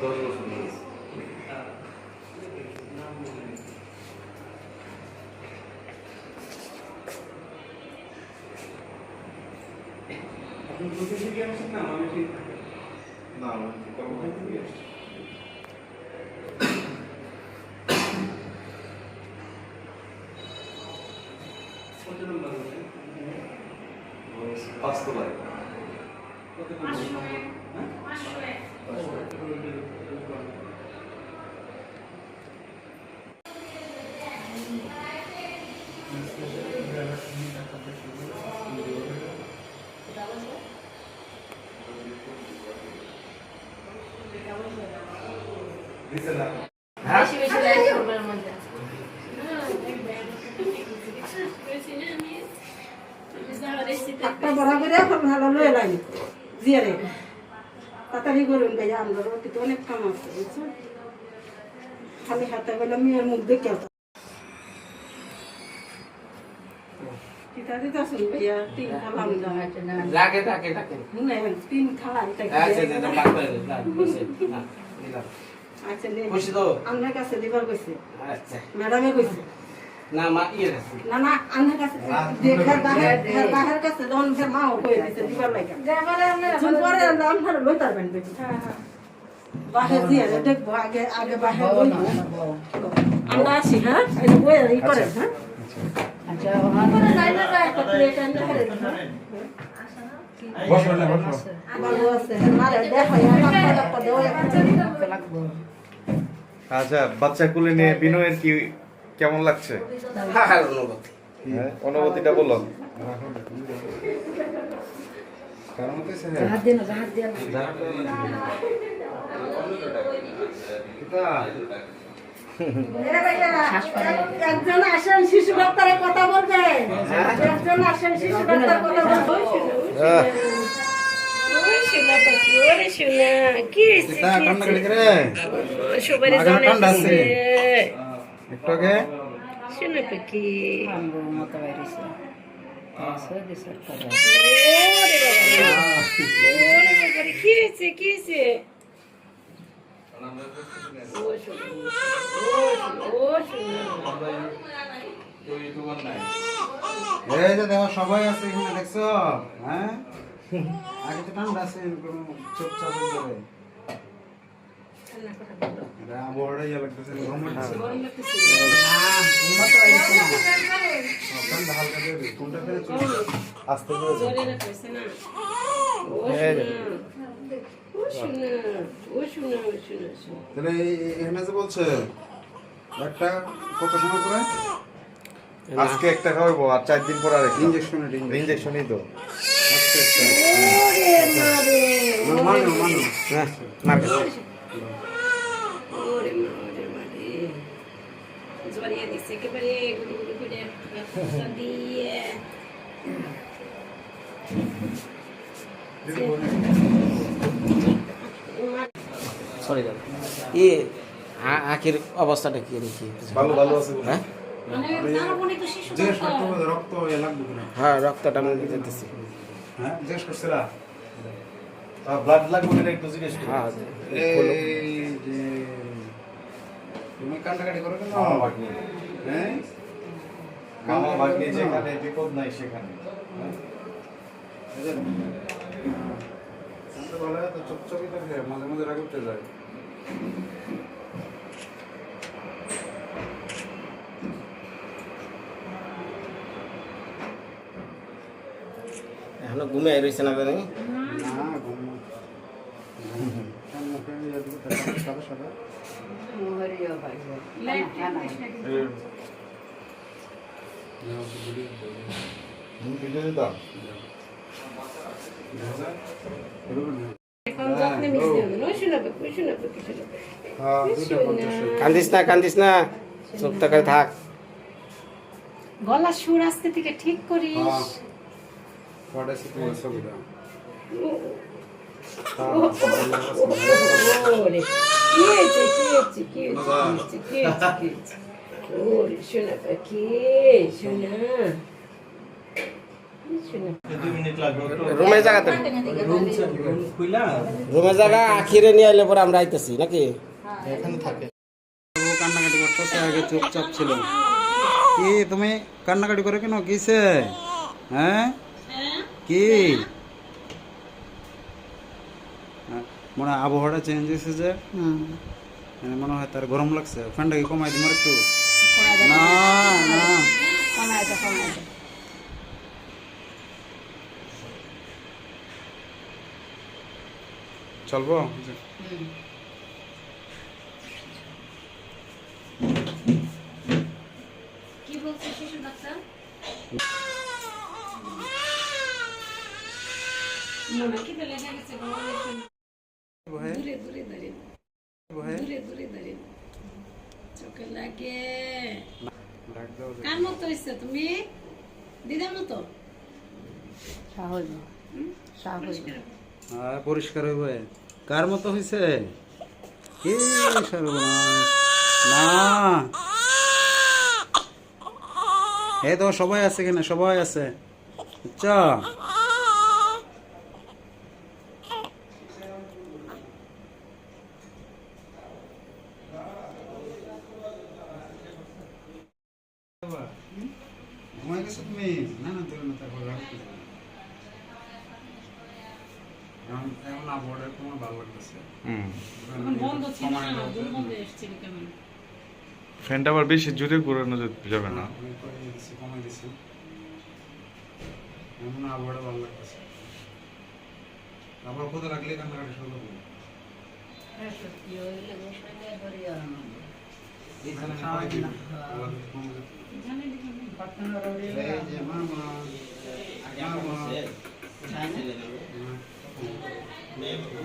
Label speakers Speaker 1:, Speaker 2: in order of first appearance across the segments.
Speaker 1: 10 বছর হয়েছে। আপনি কোথা থেকে আসছেন? না আমি ঠিক না আমি কোথা থেকে আসছি? কত নম্বর আছে? 5 তলায়। কত নম্বর? হ্যাঁ 501 বেশি বেশি লাইক করবার মধ্যে একটা বড় করে এখন ভালো লয়ে লাগে জিয়ারে তাড়াতাড়ি করুন ভাই আমরা রোটি তো অনেক কাম আছে বুঝছো খালি হাতে বলে মেয়ের মুখ দেখে কিতাদি তো শুন ভাইয়া তিন খালাম না
Speaker 2: লাগে থাকে থাকে
Speaker 1: না তিন খালা এটা
Speaker 2: আচ্ছা এটা বাদ করে না বসে না নিলাম
Speaker 1: আচ্ছা নে
Speaker 2: খুশি তো
Speaker 1: আমার কাছে দিবার কইছে
Speaker 2: আচ্ছা
Speaker 1: ম্যাডামে কইছে
Speaker 2: না মা ইয়ে আছে
Speaker 1: না না আমার কাছে দেখার বাহির কাছে দন ফের মাও কই দিছে দিবার লাগা দেবারে আমরা শুন পরে আমরা লইতার বেন বেটি হ্যাঁ হ্যাঁ বাহির দিয়ে দেখবো আগে আগে বাহির বই আমরা আসি হ্যাঁ এই বই ই করে হ্যাঁ আচ্ছা আমরা যাইলে তো একটা প্লেট আনতে পারে
Speaker 3: বসো না বসো
Speaker 1: ভালো আছে মারে দেখো একটা দেও একটা লাগবে
Speaker 3: আচ্ছা বাচ্চা কোলে নিয়ে বিনয়ের কি কেমন লাগছে?
Speaker 2: হ্যাঁ অনুভূতি
Speaker 3: হ্যাঁ অনুভূতিটা বলো।
Speaker 1: হাত দেন হাত দেন একজন আসেন শিশু ডাক্তারের কথা বলবে একজন আসেন শিশু ডাক্তার কথা বলবে
Speaker 4: সবাই আছে এখানে দেখছো হ্যাঁ আগে তো ঠান্ডা আছে চুপচাপ করে বড় ইয়া লাগতেছে গরম লাগতেছে ঠান্ডা হালকা দেবে কোনটা ফেলে
Speaker 3: আস্তে করে
Speaker 1: জোরে রাখছে না
Speaker 4: তাহলে এখানে যে বলছে একটা কত সময় পরে
Speaker 3: আজকে একটা খাওয়াবো আর 4 দিন পর আরেকটা ইনজেকশনই তো
Speaker 4: মানো মানো
Speaker 2: হ্যাঁ মার
Speaker 1: জোরিয়ে দিছে একেবারে গুড়ি গুড়ি করে দিয়ে
Speaker 2: সরি দাদা ই আখের অবস্থাটা কি দেখি
Speaker 3: ভালো ভালো আছে
Speaker 2: হ্যাঁ
Speaker 1: মানে তারপরে তো শিশু
Speaker 4: যে রক্ত ইয়া লাগবে কিনা
Speaker 2: হ্যাঁ রক্তটা আমি দিতেছি
Speaker 4: হ্যাঁ জিজ্ঞেস করছিলা
Speaker 3: ব্লাড লাগবে এটা একটু জিজ্ঞেস করো।
Speaker 2: হ্যাঁ
Speaker 4: এই যে তুমি কান্নাকাটি করো কেন
Speaker 3: মামা ভাগ্নি
Speaker 4: হ্যাঁ
Speaker 3: মামা ভাগ্নি যেখানে বিপদ নাই সেখানে
Speaker 4: বলে তো চুপচাপই থাকে মাঝে মাঝে রাগ উঠে যায়
Speaker 2: এখনো ঘুমিয়ে রয়েছে না জানি
Speaker 4: না ঘুম মুখে সাদা সাদা
Speaker 3: ভিডিও দিতাম
Speaker 2: কান্দিস না চুপ করে থাক
Speaker 1: গলা সুর আস্তে থেকে ঠিক করিস
Speaker 4: ছবিটা
Speaker 1: ওরে কি হয়েছে ওরে শোনা পাখি শোনা
Speaker 2: রুমের জায়গাতে রুমের জায়গা আখিরে নিয়ে এলে পরে আমরা আইতেছি নাকি
Speaker 4: ও কান্নাকাটি করতেছে, আগে চুপচাপ ছিল। কি তুমি কান্নাকাটি করে কেন, কিসে? হ্যাঁ কি মনে হয় আবহাওয়াটা চেঞ্জ হয়েছে যে, মনে হয় তার গরম লাগছে। ফ্যানটা কি কমাই দিমার একটু? না না চলবো।
Speaker 5: কি বলছে শিশু ডাক্তার? মনে কি লেগে গেছে দূরে দূরে দূরে দূরে দূরে দূরে চোখে লাগে। কার মতো হয়েছে তুমি? দিদার মতো
Speaker 4: পরিষ্কার হইবে। কার মতো হয়েছে? কি সর্বনাশ! না এই তো সবাই আছে, এখানে সবাই আছে। আচ্ছা ঘুমাই গেছো তুমি? না না তুমি না, তারপর রাখতে এখন আবহাওয়াটা তোমার ভালো লাগতেছে।
Speaker 5: বন্ধ ছিল না, বন্ধ এসেছিল কেমন?
Speaker 3: ফ্যানটা আবার বেশি জোরে ঘোরানো যাবে না।
Speaker 4: আমি করে দিছি, কমাই দিছি। এখন আবহাওয়াটা ভালো লাগতেছে। আবার কোথায় রাখলে কান্নাকাটি শুরু করবো। এখানে খাওয়াই দিই না। এই যে মামা,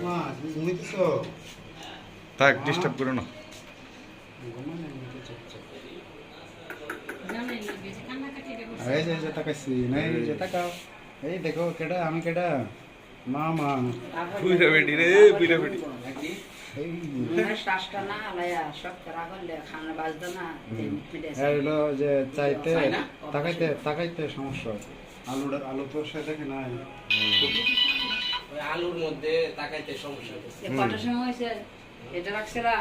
Speaker 4: মামা তুমি ঘুমাইতেছো?
Speaker 3: থাক, ডিস্টার্ব করো না।
Speaker 4: এই যে তাকাইছি, নাই যে তাকাও। এই দেখো কেডা, আমি কেডা? মামা।
Speaker 3: বুইরা বেটি রে, বুইরা বেটি।
Speaker 4: এই হলো যে চাইতে তাকাইতে তাকাইতে সমস্যা। আলু তো সে দেখে নাই।
Speaker 2: ওই আলুর মধ্যে তাকাইতে সমস্যা হচ্ছে।
Speaker 5: কটার সময় হয়েছে? এটা রাখছে না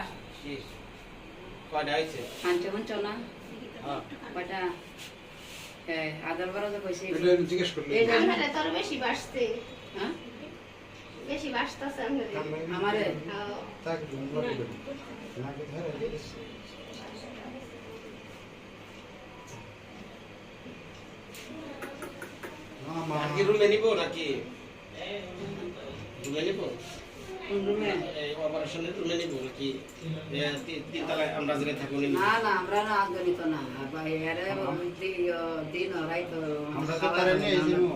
Speaker 2: কয়টা হয়েছে?
Speaker 5: আনতে হচ্ছে না কয়টা? আদার বারো তো কইছে
Speaker 4: জিজ্ঞেস করলে
Speaker 6: তোর বেশি বাসছে,
Speaker 5: হ্যাঁ
Speaker 6: বেশি বাসতেছে
Speaker 5: আমারে
Speaker 4: তাক লাগবে নাকি ধরে মামা
Speaker 2: কি রুমে নিবো নাকি? রুমে নিবো?
Speaker 5: কোন রুমে?
Speaker 2: এই অপারেশনের রুমে নিবো নাকি? তিনতলায় আমরা যেটা থাকবো নিবো?
Speaker 5: না না আমরা না আগ্রহিত না বাইরে দিন রাইত
Speaker 4: আমরা তো তারে নিয়ে যাবো।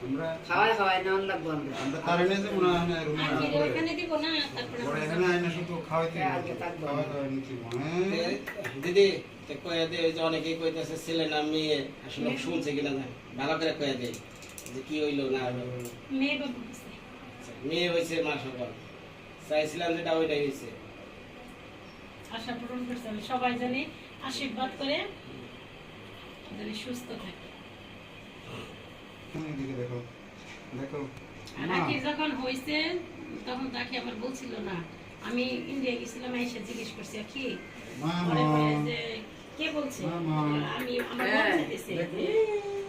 Speaker 4: আমরা
Speaker 5: খাওয়াই খাওয়াই নেওয়ার লাগবো আমরা
Speaker 4: আমরা তারে নিয়ে যাবো না রুমে না করে।
Speaker 5: এখানে দিব না তারপরে
Speaker 4: বড় এখানে আইনা শুধু খাওয়াইতে
Speaker 5: আজকে থাকবো।
Speaker 4: খাওয়া নিতে
Speaker 2: দিদি কয়ে দে, ওই যে অনেকেই কইতেছে ছেলে না মেয়ে, আসলে শুনছে কিনা না, ভালো করে কয়ে দে যে কি হইলো না হইলো।
Speaker 5: মেয়ে বাবু আছে
Speaker 2: মেয়ে হয়েছে মা সকল, চাইছিলাম যেটা ওইটাই হয়েছে।
Speaker 5: আশা পূরণ করতে হবে, সবাই জানে আশীর্বাদ করে জানি সুস্থ থাকে।
Speaker 4: দিকে দেখো দেখো
Speaker 5: নাকি যখন হয়েছে তখন তাকে আবার বলছিল না, আমি ইন্ডিয়া গেছিলাম, এসে জিজ্ঞেস করছি কি পরে বলে যে কে বলছে, আমি আমার মন চাইতেছে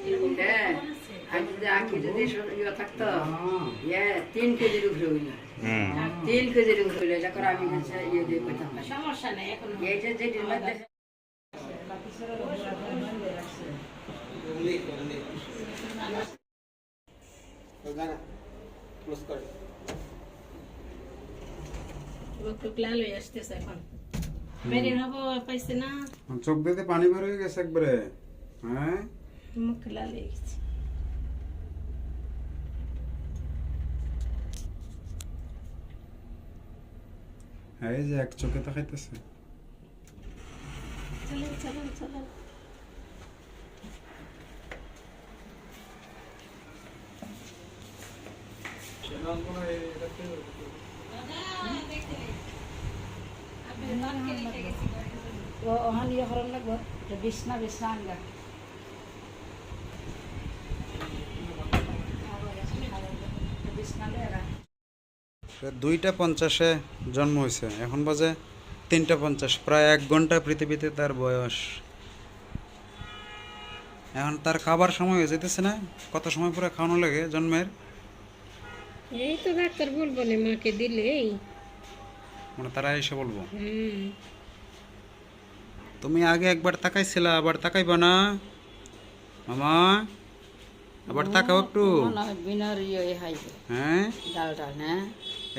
Speaker 5: এরকম খবর আছে। আমি যদি আঁকি যদি ইয়ে থাকতো 3 কেজির উপরে হইল, 3 কেজির উপরে হইল, এটা করে আমি ইয়ে দিয়ে কইতাম সমস্যা নেই। এখন এই যে যেটির মধ্যে লাল হয়ে আসতেছে, এখন বেরিয়ে হবো পাইছে না,
Speaker 4: চোখ দিতে পানি বের হয়ে গেছে একবারে। হ্যাঁ
Speaker 5: মুখ লাল হয়ে গেছে।
Speaker 4: এই যে এক চোখে তাকাইতেছে।
Speaker 5: চলো চলো চলো ওখান ইয়ে করার লাগবো, বিছনা বিছনা আনগা
Speaker 4: সে 2:50-এ জন্ম হয়েছে, এখন বাজে 3:50, প্রায় 1 ঘন্টা পৃথিবীতে তার বয়স। এখন তার খাবার সময় হয়ে যেতেছে না? কত সময় পরে খাওয়ানো লাগে জন্মের?
Speaker 5: এই তো ডাক্তার বলবো না মাকে দিলেই।
Speaker 4: মানে তারা এসে বলবো।
Speaker 5: হুম।
Speaker 4: তুমি আগে একবার তাকাইছিলা, আবার তাকাইবা না মামা? আবার তাকাও একটু।
Speaker 7: বিনার ইয়ে হাইবে
Speaker 4: হ্যাঁ,
Speaker 7: ডালটা না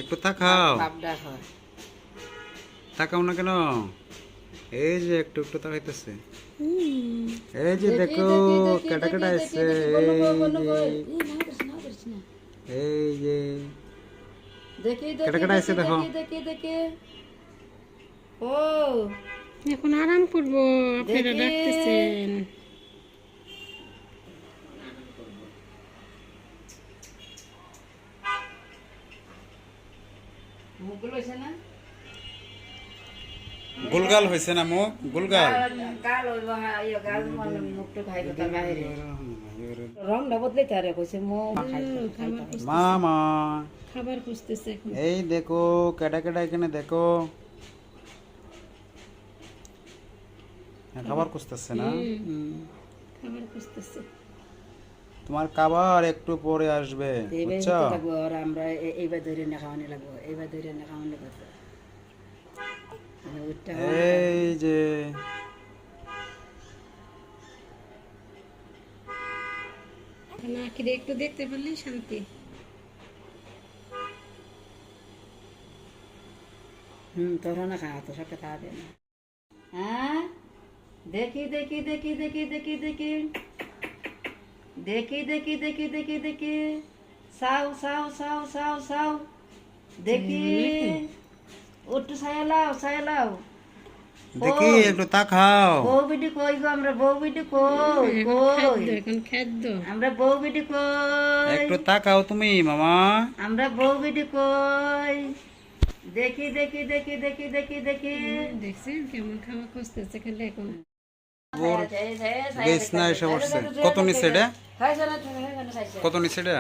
Speaker 4: একটু তাকাও।
Speaker 7: বাপডা হয়
Speaker 4: তাকাও না কেন? এই যে একটু একটু তাকাইতেছে। এই যে দেখো কেটা কেটা আসছে। এই যে
Speaker 7: দেখি
Speaker 4: কেটা কেটা আসছে দেখো।
Speaker 7: দেখি দেখি ও
Speaker 5: এখন আরাম করবো, আপনারা ডাকতেছেন।
Speaker 7: মুখগুলো হয়েছে না
Speaker 4: গুলগাল হয়েছে না মুখ? গুলগাল
Speaker 7: গাল ওই ইয়ে গাল মানে মুখটা খাইবে তার বাইরে রংটা বদলে তারে কইছে মুখ
Speaker 4: মামা।
Speaker 5: খাবার খুঁজতেছে এখন।
Speaker 4: এই দেখো কেটা কেটা এখানে দেখো। হ্যাঁ, খাবার খুঁজতেছে না?
Speaker 5: খাবার খুঁজতেছে।
Speaker 4: তোমার খাবার একটু পরে আসবে, বুঝছো?
Speaker 7: আর আমরা এইবার ধরে না খাওয়ানি লাগবো, এইবার ধরে না খাওয়ানি লাগবো।
Speaker 4: এই যে
Speaker 5: না কি একটু দেখতে পারলেই শান্তি।
Speaker 7: তোরা না খাওয়া তো সবটা খাওয়াবে না। হ্যাঁ দেখি দেখি দেখি দেখি দেখি দেখি দেখি দেখি দেখি দেখি দেখি সাউ সাউ সাউ সাউ সাউ দেখি একটু সায়ালাও
Speaker 4: দেখি একটু তাকাও।
Speaker 7: বউ বিটি কই গো, আমরা বউ বিটি কই কই
Speaker 5: এখন খাদ্য
Speaker 7: আমরা বউ বিটি কই,
Speaker 4: একটু তাকাও তুমি মামা।
Speaker 7: আমরা বউ বিটি কই দেখি দেখি দেখি দেখি দেখি দেখি
Speaker 5: দেখছেন কেমন খাওয়া খুঁজতেছে খালি এখন।
Speaker 4: বেসনা এসে বসছে। কত নিচ্ছে এটা? কত নিচ্ছে এটা?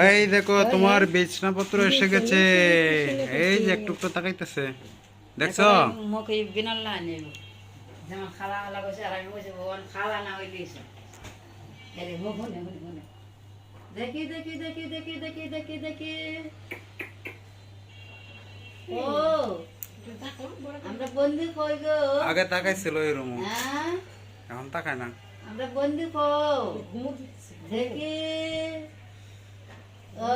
Speaker 4: এই দেখো তোমার বিছনাপত্র এসে গেছে। এই যে একটু একটু তাকাইতেছে, দেখছো?
Speaker 7: মুখে বিনাল না নেব যেমন খালা খালা কইছে আর আমি কইছি ভগবান খালা না হইলেছে এরে মুখ হনে হনে হনে দেখি দেখি দেখি দেখি দেখি দেখি দেখি ও আমরা বন্দি কই গো,
Speaker 4: আগে তাকাইছিল এরকম,
Speaker 7: হ্যাঁ
Speaker 4: এখন তাকায় না।
Speaker 7: আমরা বন্দি কই দেখি ও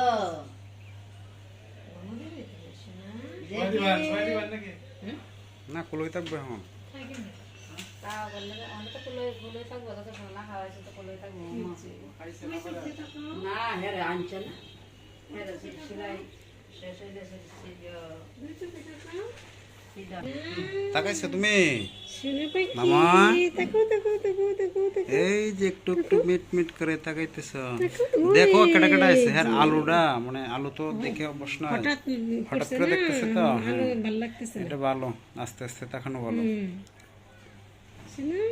Speaker 7: দেখি
Speaker 4: না কলই থাকবে এখন।
Speaker 7: তাও বললে আমরা তো কলই থাকবো, তো সোনা খাওয়াইছে তো কলই থাকবো না। হ্যাঁ রে আনছে না, হ্যাঁ রে সেলাই শেষ হয়ে গেছে।
Speaker 4: তাকাইছো তুমি
Speaker 5: শুনে পাই
Speaker 4: মামা?
Speaker 5: দেখো দেখো দেখো দেখো দেখো।
Speaker 4: এই যে একটু একটু মিট মিট করে তাকাইতেছ। দেখো কেটা কেটা আছে। হ্যাঁ আলুটা মানে আলু তো দেখে অবশ্য না, হঠাৎ করে দেখতেছে তো।
Speaker 5: ভালো ভালো লাগতেছে না।
Speaker 4: এটা ভালো, আস্তে আস্তে তাকানো ভালো।
Speaker 5: শুনে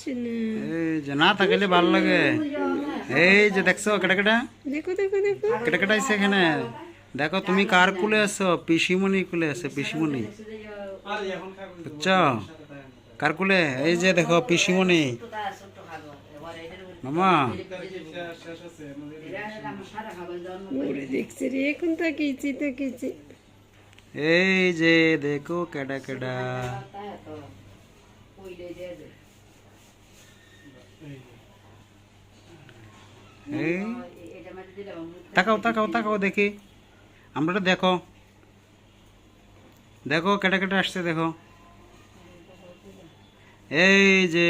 Speaker 5: শুনে
Speaker 4: এই যে না তাকাইলে ভালো লাগে। এই যে দেখছো কেটা কেটা
Speaker 5: দেখো দেখো দেখো
Speaker 4: কেটা কেটা আছে এখানে। দেখো তুমি কার কুলে আছো? পিসিমণি কুলে আছে, পিসিমণি, বুঝছো? কার কুলে? এই যে দেখো পিসিমণি মামা।
Speaker 5: ওরে দেখছি রে এখন তাকিয়েছি তাকিয়েছি।
Speaker 4: এই যে দেখো কেডা কেডা। এই তাকাও তাকাও তাকাও দেখি আমরা, দেখো দেখো কেটা কেটা আসছে দেখো। এই যে